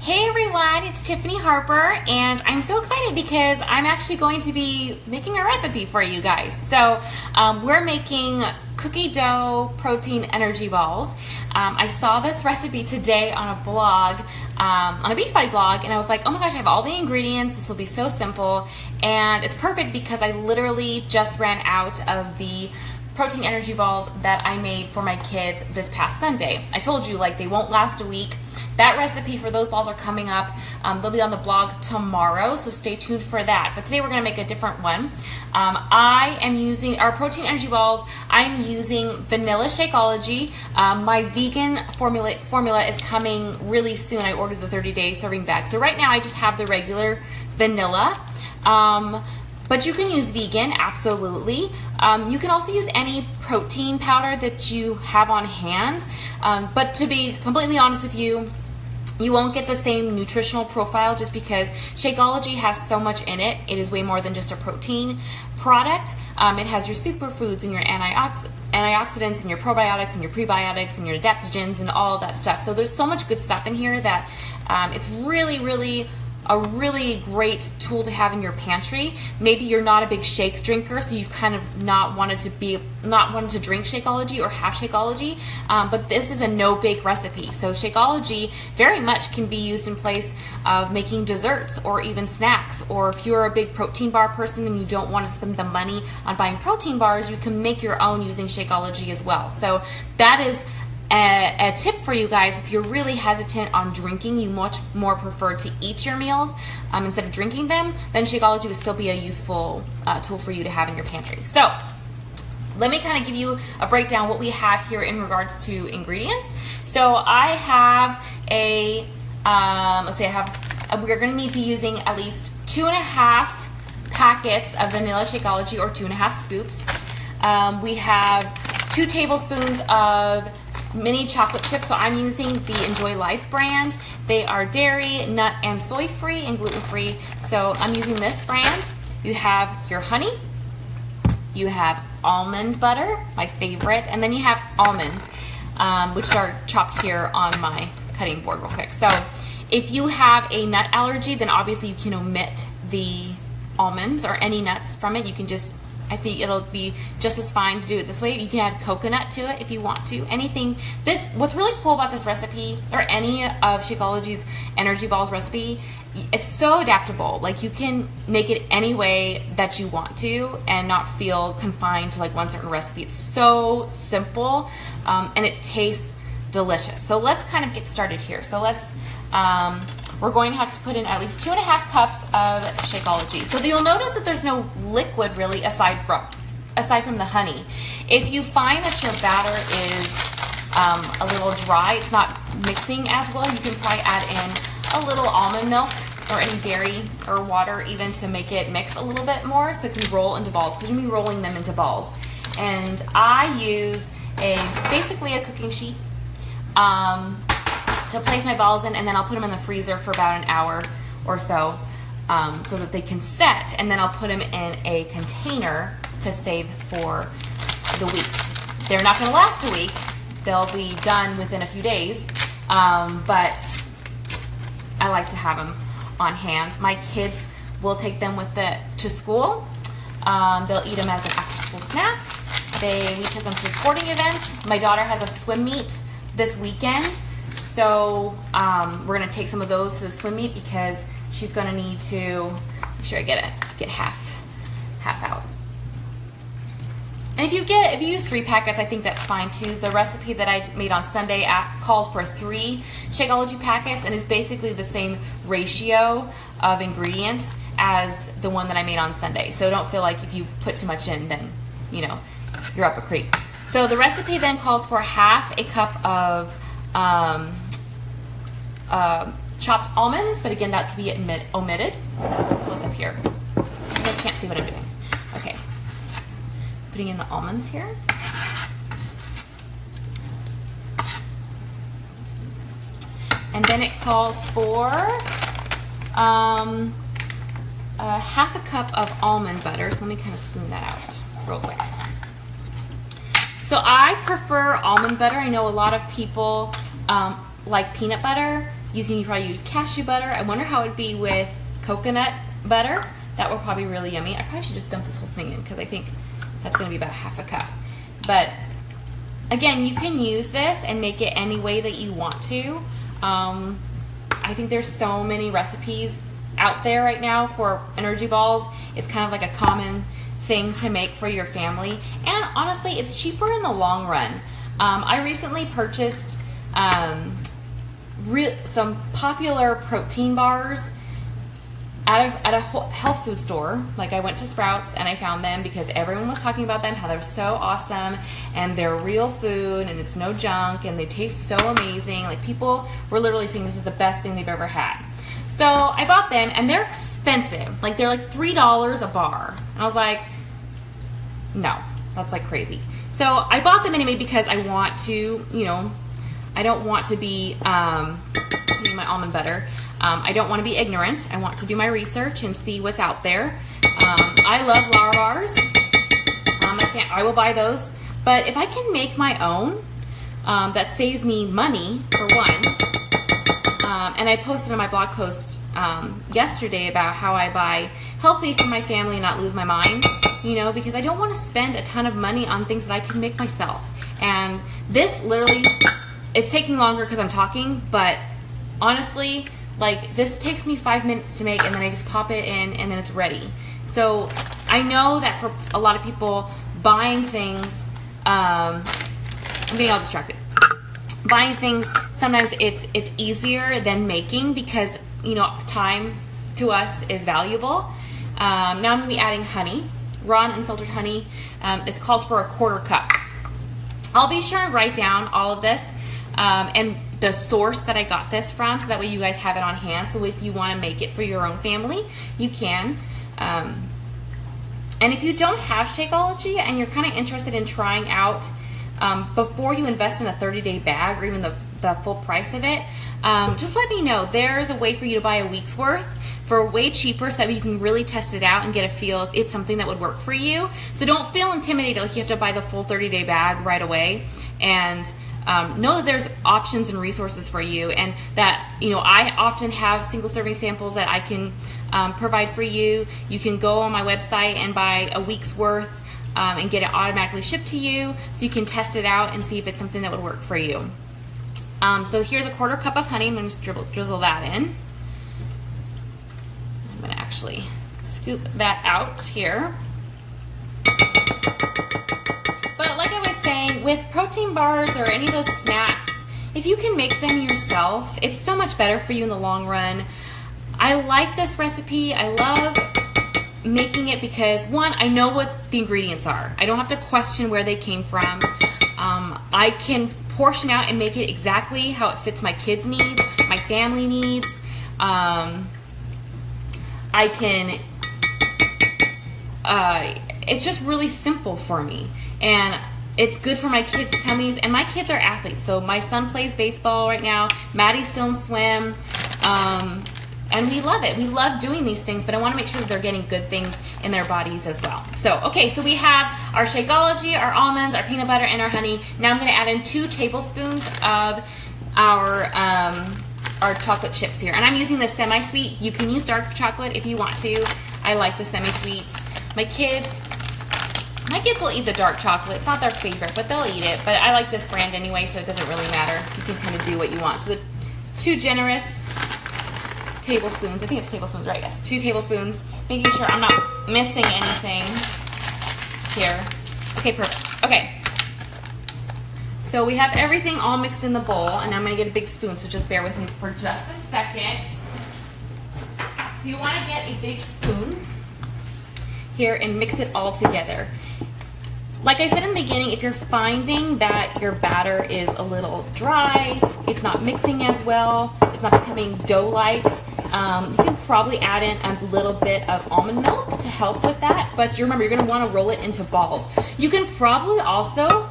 Hey everyone, it's Tiffany Harper, and I'm so excited because I'm actually going to be making a recipe for you guys. So we're making cookie dough protein energy balls. I saw this recipe today on a blog, on a Beachbody blog, and I was like, oh my gosh, I have all the ingredients. This will be so simple, and it's perfect because I literally just ran out of the protein energy balls that I made for my kids this past Sunday. I told you, like, they won't last a week. That recipe for those balls are coming up. They'll be on the blog tomorrow, so stay tuned for that. But today we're gonna make a different one. I am using our protein energy balls. I'm using vanilla Shakeology. My vegan formula is coming really soon. I ordered the 30-day serving bag. So right now I just have the regular vanilla. But you can use vegan, absolutely. You can also use any protein powder that you have on hand. But to be completely honest with you, you won't get the same nutritional profile just because Shakeology has so much in it. It is way more than just a protein product. It has your superfoods and your antioxidants and your probiotics and your prebiotics and your adaptogens and all of that stuff. So there's so much good stuff in here that it's really a really great tool to have in your pantry. Maybe you're not a big shake drinker, so you've kind of not wanted to drink Shakeology or have Shakeology, but this is a no-bake recipe. So Shakeology very much can be used in place of making desserts or even snacks, or if you're a big protein bar person and you don't want to spend the money on buying protein bars, you can make your own using Shakeology as well. So that is a tip for you guys. If you're really hesitant on drinking, you much more prefer to eat your meals instead of drinking them, then Shakeology would still be a useful tool for you to have in your pantry. So let me kind of give you a breakdown what we have here in regards to ingredients. So I have we're going to be using at least 2.5 packets of vanilla Shakeology, or 2.5 scoops. We have 2 tablespoons of mini chocolate chips. So I'm using the Enjoy Life brand. They are dairy, nut, and soy free and gluten free. So I'm using this brand. You have your honey, you have almond butter, my favorite, and then you have almonds, which are chopped here on my cutting board real quick. So if you have a nut allergy, then obviously you can omit the almonds or any nuts from it. You can just, I think it'll be just as fine to do it this way. You can add coconut to it if you want to. Anything. What's really cool about this recipe, or any of Shakeology's energy balls recipe, it's so adaptable. Like, you can make it any way that you want to and not feel confined to like one certain recipe. It's so simple, and it tastes delicious. So let's kind of get started here. So let's we're going to have to put in at least 2.5 cups of Shakeology. So you'll notice that there's no liquid really aside from the honey. If you find that your batter is a little dry, it's not mixing as well, you can probably add in a little almond milk or any dairy or water even to make it mix a little bit more, so it can roll into balls, because you're going to be rolling them into balls. And I use basically a cooking sheet to place my balls in, and then I'll put them in the freezer for about an hour or so, so that they can set, and then I'll put them in a container to save for the week. They're not going to last a week. They'll be done within a few days, but I like to have them on hand. My kids will take them to school. They'll eat them as an after-school snack. We took them to sporting events. My daughter has a swim meet this weekend, so we're going to take some of those to the swim meet because she's going to need to make sure I get half out. And if you use 3 packets, I think that's fine too. The recipe that I made on Sunday called for 3 Shakeology packets, and is basically the same ratio of ingredients as the one that I made on Sunday. So don't feel like if you put too much in, then you're up a creek. So the recipe then calls for half a cup of chopped almonds, but again, that could be omitted. Close up here. You guys can't see what I'm doing. Okay. Putting in the almonds here. And then it calls for half a cup of almond butter. So let me kind of spoon that out real quick. So I prefer almond butter. I know a lot of people like peanut butter. You can probably use cashew butter. I wonder how it'd be with coconut butter. That would probably be really yummy. I probably should just dump this whole thing in because I think that's going to be about half a cup. But again, you can use this and make it any way that you want to. I think there's so many recipes out there right now for energy balls. It's kind of like a common thing to make for your family, and honestly it's cheaper in the long run. I recently purchased some popular protein bars at a health food store. Like I went to Sprouts and I found them because everyone was talking about them, how they're so awesome and they're real food and it's no junk and they taste so amazing. Like people were literally saying this is the best thing they've ever had. So I bought them and they're expensive. Like they're like $3 a bar. And I was like, no, that's like crazy. So I bought them anyway because I want to, you know, I don't want to be, my almond butter. I don't want to be ignorant. I want to do my research and see what's out there. I love Lara bars. I will buy those. But if I can make my own, that saves me money for one. And I posted on my blog post yesterday about how I buy healthy for my family and not lose my mind. You know, because I don't want to spend a ton of money on things that I can make myself. And this literally, it's taking longer because I'm talking, but honestly, like this takes me 5 minutes to make and then I just pop it in and then it's ready. So I know that for a lot of people, buying things, I'm getting all distracted. Buying things, sometimes it's easier than making because, you know, time to us is valuable. Now I'm going to be adding honey. Raw and unfiltered honey. It calls for a 1/4 cup. I'll be sure and write down all of this and the source that I got this from, so that way you guys have it on hand. So if you want to make it for your own family, you can. And if you don't have Shakeology and you're kind of interested in trying out, before you invest in a 30-day bag or even the full price of it, just let me know. There's a way for you to buy a week's worth for way cheaper, so that you can really test it out and get a feel if it's something that would work for you. So don't feel intimidated like you have to buy the full 30-day bag right away. And know that there's options and resources for you, and that, you know, I often have single serving samples that I can provide for you. You can go on my website and buy a week's worth and get it automatically shipped to you, so you can test it out and see if it's something that would work for you. So here's a 1/4 cup of honey. I'm going to just drizzle that in. I'm going to actually scoop that out here. But like I was saying, with protein bars or any of those snacks, if you can make them yourself, it's so much better for you in the long run. I like this recipe. I love making it because, one, I know what the ingredients are. I don't have to question where they came from. I can portion out and make it exactly how it fits my kids' needs, my family needs. I can, it's just really simple for me. And it's good for my kids' tummies. And my kids are athletes. So my son plays baseball right now. Maddie's still in swim. And we love it. We love doing these things, but I want to make sure that they're getting good things in their bodies as well. So, okay, so we have our Shakeology, our almonds, our peanut butter, and our honey. Now I'm going to add in 2 tablespoons of our chocolate chips here. And I'm using the semi-sweet. You can use dark chocolate if you want to. I like the semi-sweet. My kids will eat the dark chocolate. It's not their favorite, but they'll eat it. But I like this brand anyway, so it doesn't really matter. You can kind of do what you want. So the 2 generous tablespoons. I think it's tablespoons, right? Yes, 2 tablespoons. Making sure I'm not missing anything here. Okay, perfect. Okay. So we have everything all mixed in the bowl, and I'm going to get a big spoon, so just bear with me for just a second. So you want to get a big spoon here and mix it all together. Like I said in the beginning, if you're finding that your batter is a little dry, it's not mixing as well, it's not becoming dough-like, you can probably add in a little bit of almond milk to help with that, but remember, you're going to want to roll it into balls. You can probably also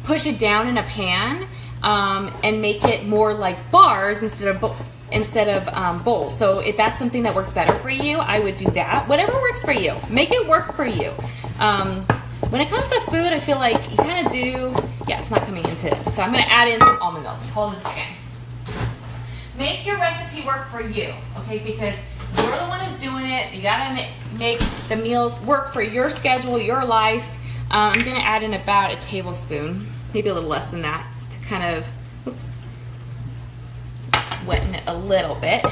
push it down in a pan and make it more like bars instead of bowls. So if that's something that works better for you, I would do that. Whatever works for you. Make it work for you. When it comes to food, I feel like you kind of do, yeah, it's not coming into it. So I'm going to add in some almond milk. Hold on a second. Make your your recipe work for you, okay? Because you're the one who's doing it. You gotta make the meals work for your schedule, your life. I'm gonna add in about a tablespoon, maybe a little less than that, to kind of, oops, weten it a little bit.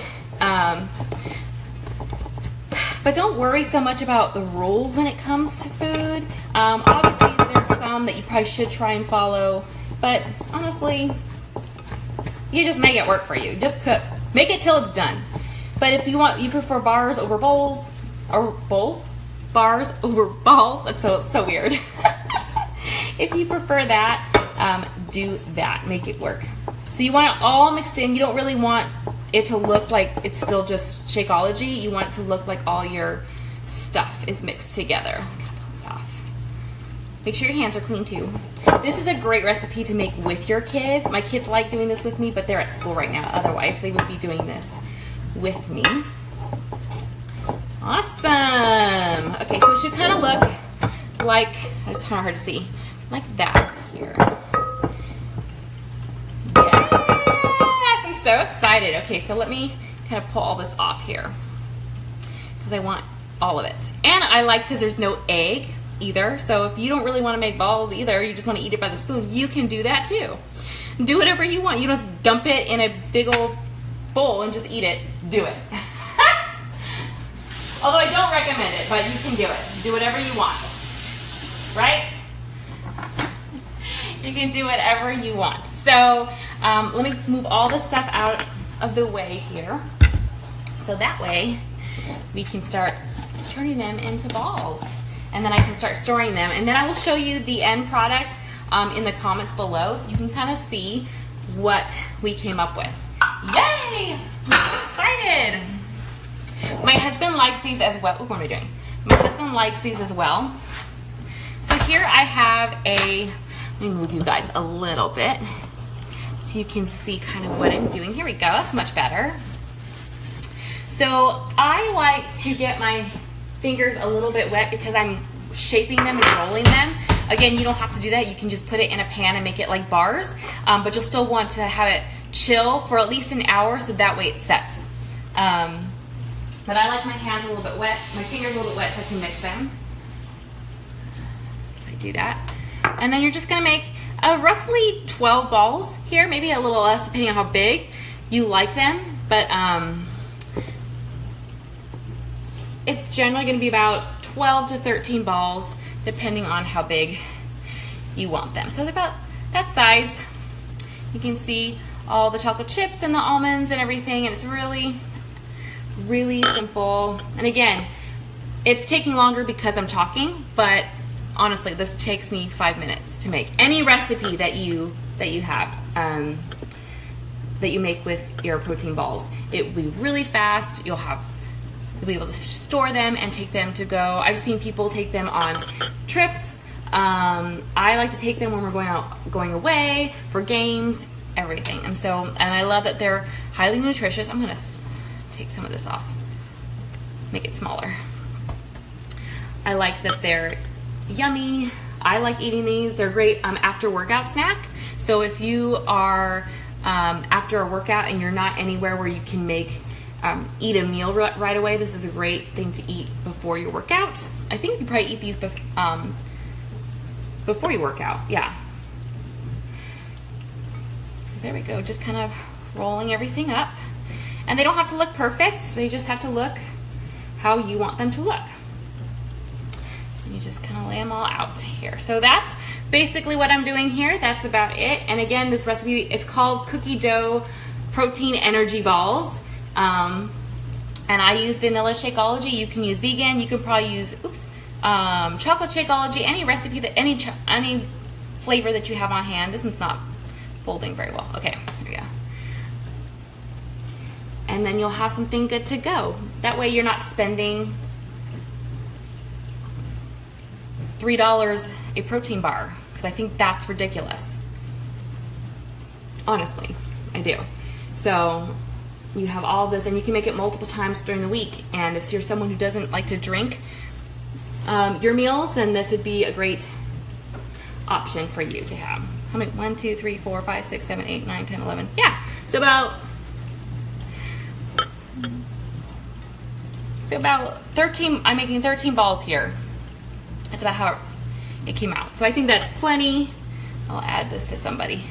But don't worry so much about the rules when it comes to food. Obviously, there's some that you probably should try and follow, but honestly, you just make it work for you. Just cook. Make it till it's done. But if you prefer bars over bowls, or bars over balls, that's so weird. If you prefer that, do that. Make it work. So you want it all mixed in. You don't really want it to look like it's still just Shakeology. You want it to look like all your stuff is mixed together. I'm gonna pull this off. Make sure your hands are clean too. This is a great recipe to make with your kids. My kids like doing this with me, but they're at school right now. Otherwise, they would be doing this with me. Awesome. Okay, so it should kind of look like, it's kind of hard to see, like that here. Yes, I'm so excited. Okay, so let me kind of pull all this off here because I want all of it. And I like because there's no egg either. So if you don't really want to make balls either, you just want to eat it by the spoon, you can do that too. Do whatever you want. You just dump it in a big old bowl and just eat it. Do it. Although I don't recommend it, but you can do it. Do whatever you want. Right? You can do whatever you want. So let me move all this stuff out of the way here. So that way we can start turning them into balls. And then I can start storing them. And then I will show you the end product in the comments below so you can kind of see what we came up with. Yay! I'm so excited. My husband likes these as well. What am I doing? My husband likes these as well. So here I have let me move you guys a little bit so you can see kind of what I'm doing. Here we go. That's much better. So I like to get my fingers a little bit wet because I'm shaping them and rolling them. Again, you don't have to do that. You can just put it in a pan and make it like bars, but you'll still want to have it chill for at least an hour so that way it sets. But I like my hands a little bit wet, my fingers a little bit wet so I can mix them. So I do that. And then you're just gonna make roughly 12 balls here, maybe a little less depending on how big you like them, but it's generally gonna be about 12 to 13 balls depending on how big you want them. So they're about that size. You can see all the chocolate chips and the almonds and everything, and it's really, really simple. And again, it's taking longer because I'm talking, but honestly, this takes me 5 minutes to make. Any recipe that you have, that you make with your protein balls, it will be really fast. You'll be able to store them and take them to go. I've seen people take them on trips. I like to take them when we're going away for games, everything. And I love that they're highly nutritious. I'm gonna take some of this off, make it smaller. I like that they're yummy. I like eating these. They're great after workout snack. So if you are after a workout and you're not anywhere where you can eat a meal right away, this is a great thing to eat before your workout. I think you probably eat these before you work out. Yeah. So there we go. Just kind of rolling everything up. And they don't have to look perfect. They just have to look how you want them to look. You just kind of lay them all out here. So that's basically what I'm doing here. That's about it. And again, this recipe, it's called Cookie Dough Protein Energy Balls. And I use vanilla Shakeology. You can use vegan. You can probably use, chocolate Shakeology. Any recipe any flavor that you have on hand. This one's not folding very well. Okay, there we go. And then you'll have something good to go. That way you're not spending $3 a protein bar, because I think that's ridiculous. Honestly, I do. So you have all this, and you can make it multiple times during the week. And if you're someone who doesn't like to drink your meals, then this would be a great option for you to have. How many? 1, 2, 3, 4, 5, 6, 7, 8, 9, 10, 11. Yeah, so about So about 13, I'm making 13 balls here. That's about how it came out. So I think that's plenty. I'll add this to somebody.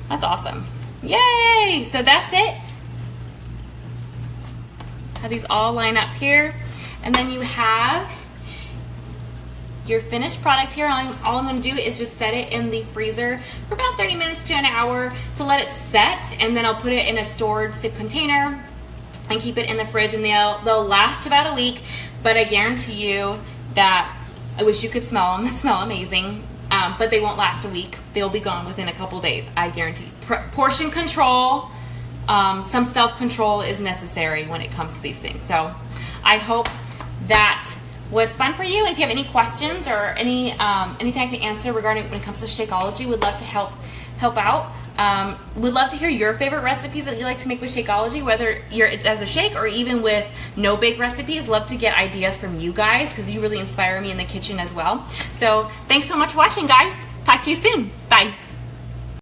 That's awesome. Yay! So that's it. Have these all line up here. And then you have your finished product here. All I'm going to do is just set it in the freezer for about 30 minutes to an hour to let it set, and then I'll put it in a stored zip container and keep it in the fridge, and they'll last about a week. But I guarantee you that I wish you could smell them. They smell amazing, but they won't last a week. They'll be gone within a couple days, I guarantee. Portion control, some self-control is necessary when it comes to these things. So I hope that was fun for you. And if you have any questions or anything I can answer regarding when it comes to Shakeology, we'd love to help out. We'd love to hear your favorite recipes that you like to make with Shakeology, whether it's as a shake or even with no-bake recipes. Love to get ideas from you guys because you really inspire me in the kitchen as well. So thanks so much for watching, guys. Talk to you soon. Bye.